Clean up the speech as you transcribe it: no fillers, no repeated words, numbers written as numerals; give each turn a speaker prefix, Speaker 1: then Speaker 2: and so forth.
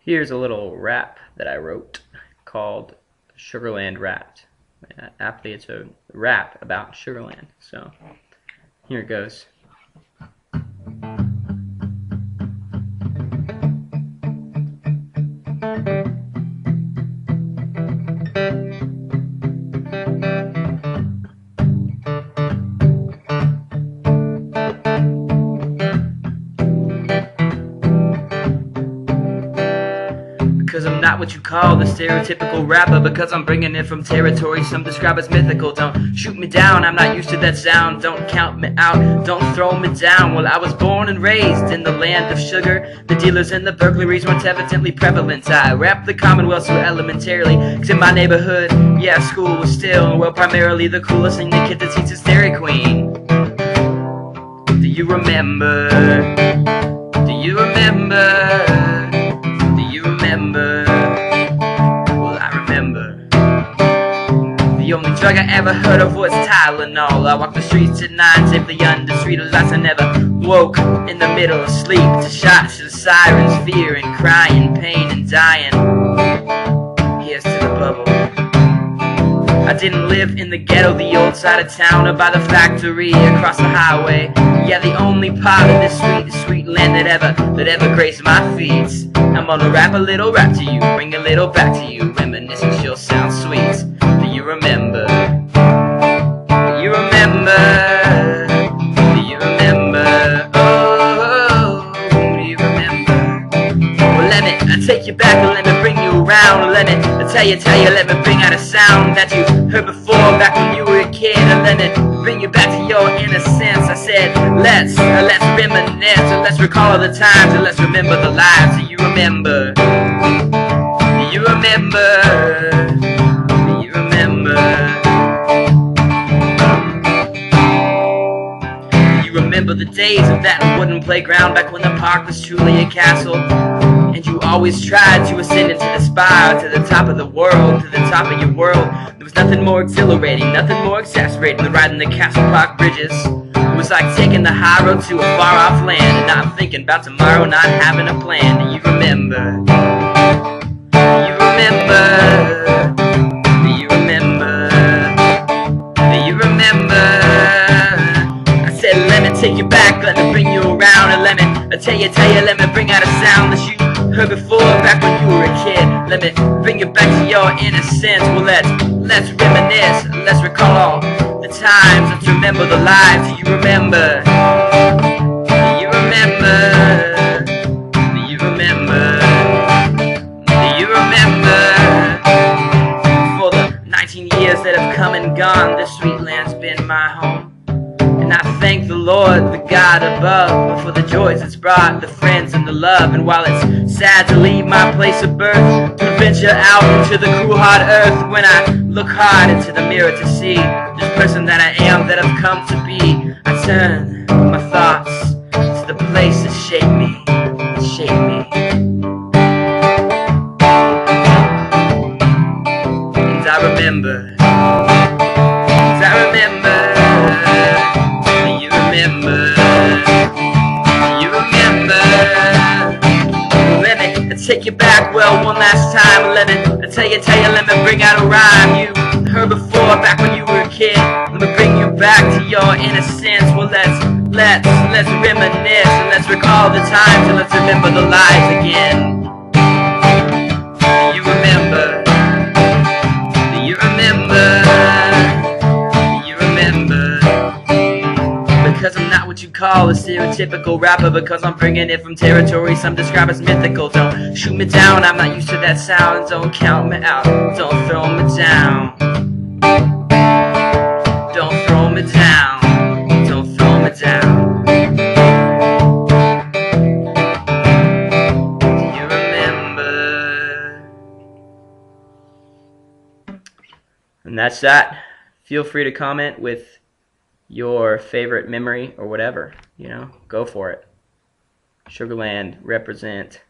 Speaker 1: Here's a little rap that I wrote called Sugarland Rapped. Aptly, it's a rap about Sugarland. So here it goes. Because I'm not what you call the stereotypical rapper, because I'm bringing it from territory some describe as mythical. Don't shoot me down, I'm not used to that sound. Don't count me out, don't throw me down. Well, I was born and raised in the land of sugar. The dealers and the burglaries weren't evidently prevalent. I rap the Commonwealth so elementarily, cause in my neighborhood, yeah, school was still, well, primarily the coolest thing the kid that teaches Dairy Queen. Do you remember? Do you remember? Well, I remember. The only drug I ever heard of was Tylenol. I walked the streets at 9, safely under street lights. I never woke in the middle of sleep to shots, to the sirens, fear and crying, pain and dying. Here's to the bubble. I didn't live in the ghetto, the old side of town, or by the factory across the highway. Yeah, the only part of this sweet land that ever graced my feet. I'm gonna rap a little rap to you, bring a little back to you. Reminiscing sure sounds sweet. Do you remember? Do you remember? Do you remember? Oh, do you remember? Well, let me take you back and let me bring you around. Let me tell you, let me bring out a sound that you heard before back when you were a kid. And let me bring you back to your innocence. I said, let's reminisce, and let's recall the times, and let's remember the lives. Do you remember? Do you remember? Do you remember? Do you remember the days of that wooden playground back when the park was truly a castle? And you always tried to ascend into the spire, to the top of the world, to the top of your world. There was nothing more exhilarating, nothing more exasperating than riding the Castle Park bridges. It was like taking the high road to a far-off land and not thinking about tomorrow, not having a plan. Do you remember? Do you remember? Do you remember? Do you remember? I said, let me take you back, let me bring you around, and let me tell you, let me bring out a sound that you heard before back when you were a kid. Let me bring you back to your innocence. Well, let's reminisce, let's recall the times, let's remember the lives. Do you remember? Do you remember? Do you remember? Do you remember? For the 19 years that have come and gone, this sweet land's been my home. And I thank the Lord, the God above, for the joys it's brought, the friends and the love. And while it's sad to leave my place of birth, to venture out into the cruel hard earth, when I look hard into the mirror to see this person that I am, that I've come to be, I turn my thoughts to the place that shaped me, that shaped me. And I remember, and I remember. Take you back, well, one last time. Let me tell you, let me bring out a rhyme you heard before back when you were a kid. Let me bring you back to your innocence. Well, let's reminisce, and let's recall the times, and let's remember the lives again. Do you remember? Do you remember? Do you remember? Because I'm not what you call a stereotypical rapper, because I'm bringing it from territory some describe as mythical. Don't shoot me down, I'm not used to that sound. Don't count me out, don't throw me down. Don't throw me down, don't throw me down. Do you remember? And that's that. Feel free to comment with your favorite memory or whatever, go for it. Sugarland, represent.